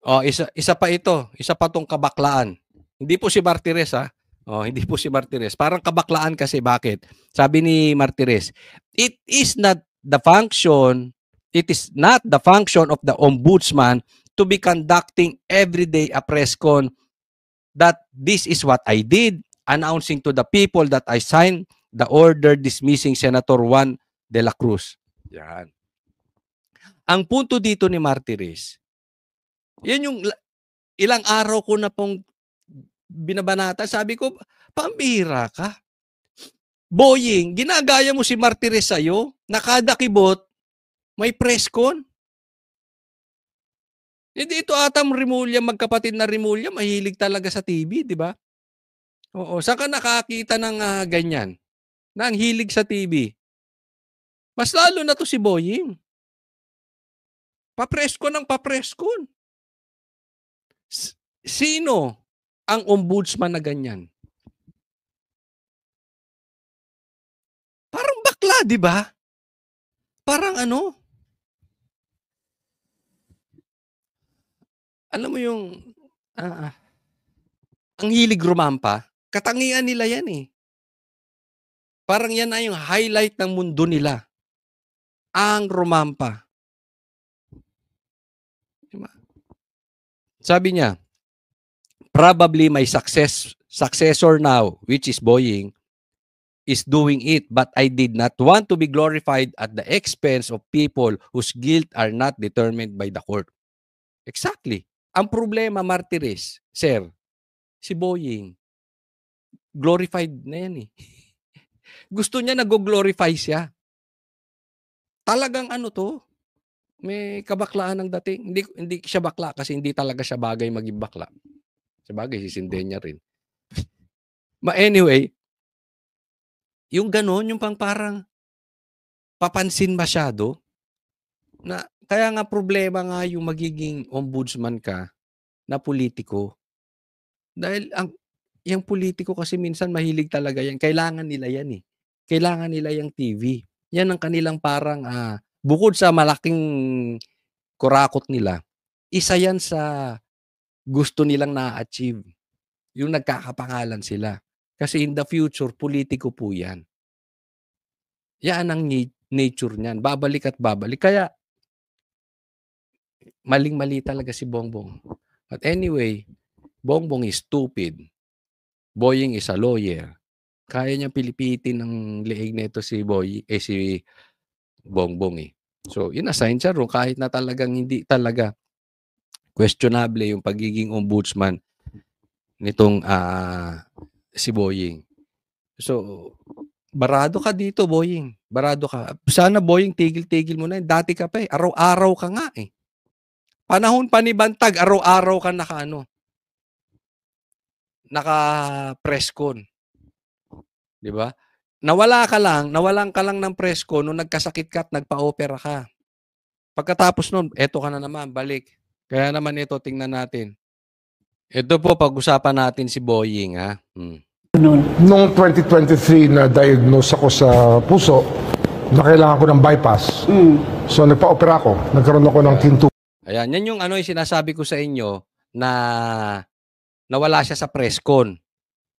Oh, isa pa ito, isa pa 'tong kabaklaan. Hindi po si Martires, oh, hindi po si Martires. Parang kabaklaan kasi, bakit? Sabi ni Martires, it is not the function of the ombudsman to be conducting every day a press con that this is what I did, announcing to the people that I signed the order dismissing Senator Juan de la Cruz. Yan. Ang punto dito ni Martires, yan yung ilang araw ko na pong binabanata. Sabi ko, pambihira ka. Boying, ginagaya mo si Martires sa'yo, na kada kibot, may press con. Hindi ito atang Rimulya, magkapatid na Rimulya, mahilig talaga sa TV, di ba? Oo, saan ka nakakita ng ganyan? Na ang hilig sa TV? Mas lalo na to si Boying. Pa-press con ng pa-press con. Sino ang ombudsman na ganyan? Parang bakla, di ba? Parang ano? Alam mo yung ang hilig rumampa, katangian nila yan eh. Parang yan na yung highlight ng mundo nila. Ang rumampa. Diba? Sabi niya, probably my successor now, which is Boying, is doing it, but I did not want to be glorified at the expense of people whose guilt are not determined by the court. Exactly. Ang problema, Martires, sir, si Boying, glorified na yan eh. Gusto niya nag-glorify siya. Talagang ano to, may kabaklaan ng dating. Hindi siya bakla kasi hindi talaga siya bagay maging bakla. Sa bagay, sisindihan niya rin. Anyway, yung ganon, yung parang papansin masyado, na kaya nga problema nga yung magiging ombudsman ka na politiko. Dahil yung politiko kasi minsan mahilig talaga yan. Kailangan nila yan eh. Kailangan nila yung TV. Yan ang kanilang parang, bukod sa malaking kurakot nila, isa yan sa gusto nilang na-achieve. Yung nagkakapangalan sila. Kasi in the future, politiko po yan. Yan ang nature niyan. Babalik at babalik. Kaya, maling-mali talaga si Bongbong. But anyway, Bongbong is stupid. Boying is a lawyer. Kaya niya pilipitin ng leeg nito si Bongbong eh. So, inassign siya ron kahit na talagang hindi talaga questionable yung pagiging ombudsman nitong si Boying. So, barado ka dito, Boying. Barado ka. Sana, Boying, tigil-tigil mo na. Dati ka pa eh. Araw-araw ka nga eh. Panahon pa ni Bantag, araw-araw ka naka-press con. Di ba? Nawalan ka lang ng press con nung nagkasakit ka at nagpa-opera ka. Pagkatapos nun, eto ka na naman, balik. Kaya naman ito, tingnan natin. Ito po, pag-usapan natin si Boying, ha? Noong 2023 na diagnose ako sa puso, na kailangan ko ng bypass. So nagpa-opera ako, nagkaroon ako ng tinto. Ayan, yan yung yung sinasabi ko sa inyo na nawala siya sa press con.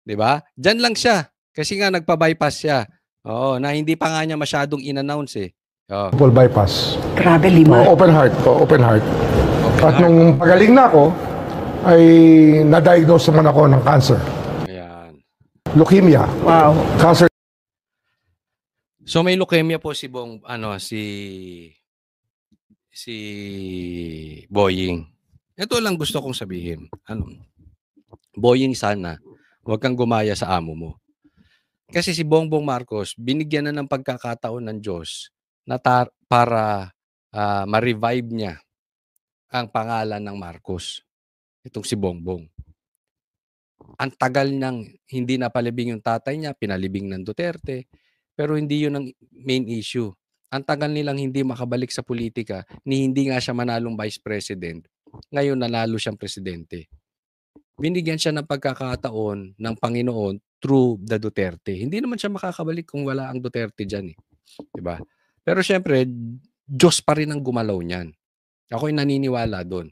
'Di ba? Diyan lang siya. Kasi nga nagpa-bypass siya. Oo, na hindi pa nga niya masyadong in-announce eh. Full bypass. Grabe, lima. Open heart. Open heart. At nung pagaling na ako, ay na-diagnose naman ako ng cancer. Ayan. Leukemia. Wow. Cancer. So may leukemia po si si Boying. Ito lang gusto kong sabihin. Boying, sana huwag kang gumaya sa amo mo. Kasi si Bongbong Marcos, binigyan na ng pagkakataon ng Diyos na para ma-revive niya ang pangalan ng Marcos. Itong si Bongbong. Ang tagal nang hindi napalibing yung tatay niya, pinalibing ng Duterte, pero hindi yun ang main issue. Ang tagal nilang hindi makabalik sa politika, ni hindi nga siya manalong vice president, ngayon nanalo siyang presidente. Binigyan siya ng pagkakataon ng Panginoon through the Duterte. Hindi naman siya makakabalik kung wala ang Duterte dyan eh. Diba? Pero syempre, Diyos pa rin ang gumalaw niyan. Ako'y naniniwala doon.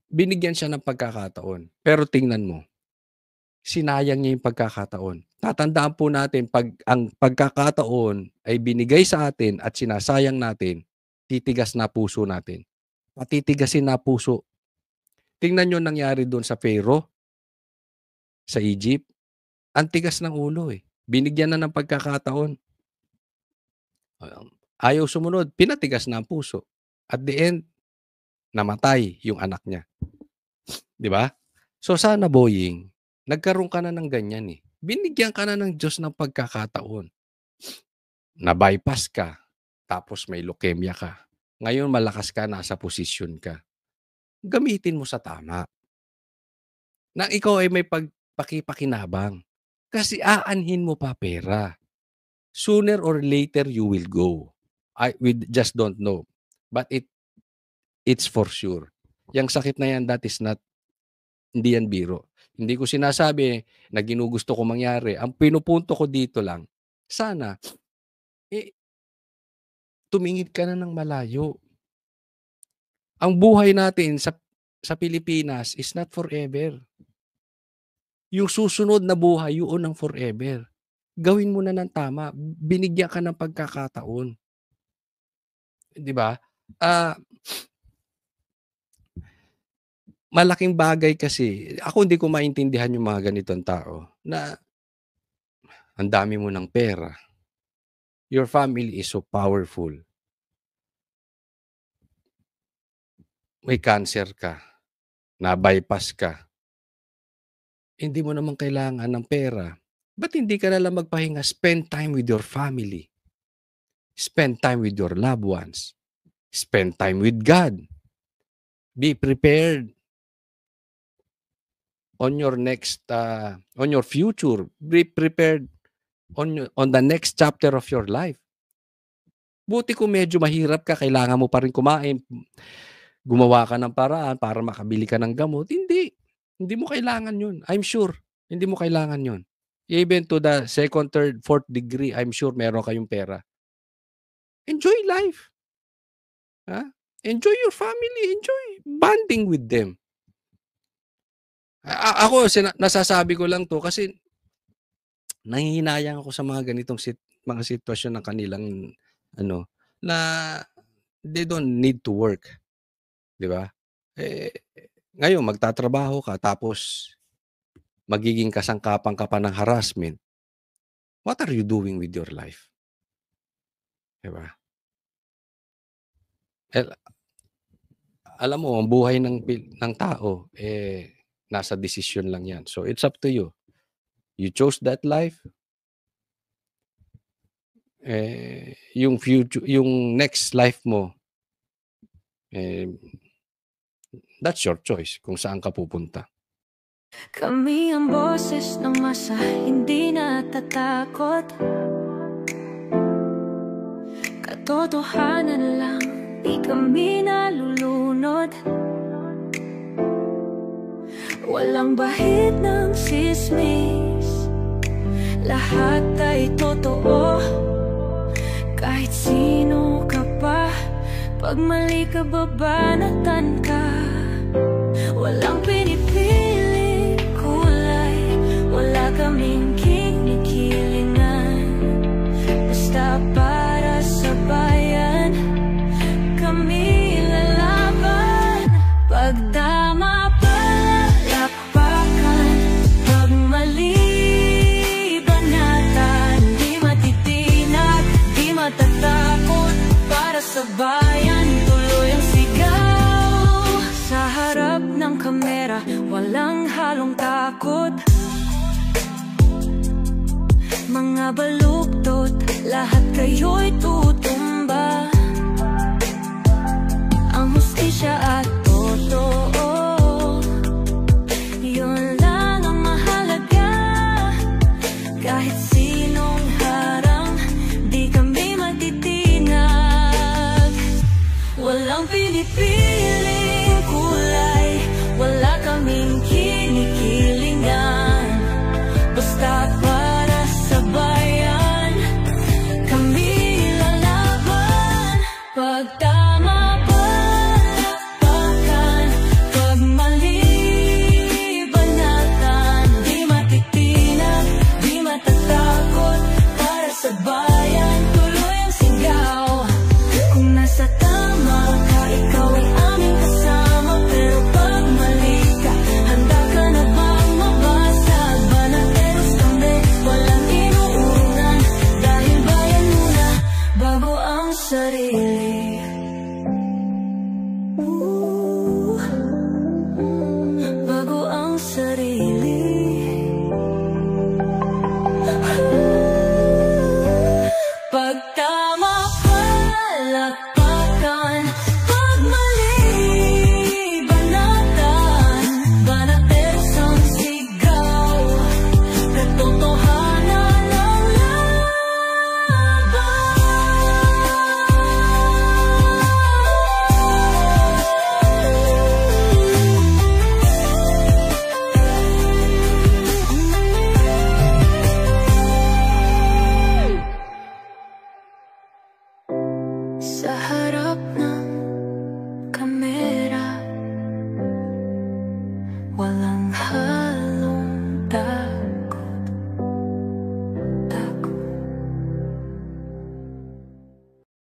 binigyan siya ng pagkakataon. Pero tingnan mo, sinayang niya yung pagkakataon. Tatandaan po natin, pag ang pagkakataon ay binigay sa atin at sinasayang natin, titigas na puso natin. Patitigasin na puso. Tingnan nyo nangyari doon sa Pharaoh, sa Egypt. Ang tigas ng ulo eh. Binigyan na ng pagkakataon. Ayaw sumunod, pinatigas na ang puso. At the end, namatay yung anak niya. Di ba? So sana, Boying, nagkaroon ka na ng ganyan eh. Binigyan ka na ng Diyos ng pagkakataon. Na-bypass ka, tapos may leukemia ka. Ngayon malakas ka, nasa posisyon ka. Gamitin mo sa tama. Na ikaw ay may pagpakipakinabang. Kasi aanhin mo pa pera. Sooner or later, you will go. We just don't know. But it's for sure. Yang sakit na yan, that is not, hindi yan biro. Hindi ko sinasabi na ginugusto ko mangyari. Ang pinupunto ko dito lang, sana, tumingid ka na ng malayo. Ang buhay natin sa Pilipinas is not forever. Yung susunod na buhay, yun ang forever. Gawin mo na ng tama. Binigyan ka ng pagkakataon. Di ba? Malaking bagay kasi, ako hindi ko maintindihan yung mga ganitong tao na ang dami mo ng pera. Your family is so powerful. May cancer ka, na-bypass ka. Hindi mo naman kailangan ng pera. Ba't hindi ka nalang magpahinga? Spend time with your family. Spend time with your loved ones. Spend time with God. Be prepared on your next, on your future. Be prepared on the next chapter of your life. Buti kung medyo mahirap ka, kailangan mo pa rin kumain. Gumawa ka ng paraan para makabili ka ng gamot. Hindi. Hindi mo kailangan yun. I'm sure. Hindi mo kailangan yun. Even to the second, third, fourth degree, I'm sure meron kayong pera. Enjoy life. Enjoy your family. Enjoy bonding with them. Ako, nasasabi ko lang to kasi nanghihinayang ako sa mga ganitong mga sitwasyon ng kanilang na they don't need to work. Di ba? Ngayon, magtatrabaho ka tapos magiging kasangkapan ka pa ng harassment. What are you doing with your life? Di ba? Alam mo, ang buhay ng tao, nasa desisyon lang yan. So, it's up to you. You chose that life. Yung future, yung next life mo, that's your choice kung saan ka pupunta. Kami ang boses ng masa, hindi natatakot. Katotohanan lang, di kami nalulunod. Walang bahid ng sismis, lahat ay totoo. Kahit sino ka pa, pag mali ka babanatan ka. Walang pinipiling kulay, wala kaming kinikilingan. Basta para sa bayan, kami lalaban. Pagdama palakpakan, pag mali banatan. Di matitinag, di matatakot, para sa bayan tuloy ang sigaw. Sa harap ng kamera, walang halong takot. Mga baluktot, lahat kayo'y tutumba. Ang hustisya at totoo, yun lang ang mahalaga. Kahit sinong harang, di kami matitinag. Walang pinipiling kulay, wala kaming kinikilingan. Basta para sa bayan, kami lalaban. Pagtama palakpakan, sa harap ng kamera. Walang halong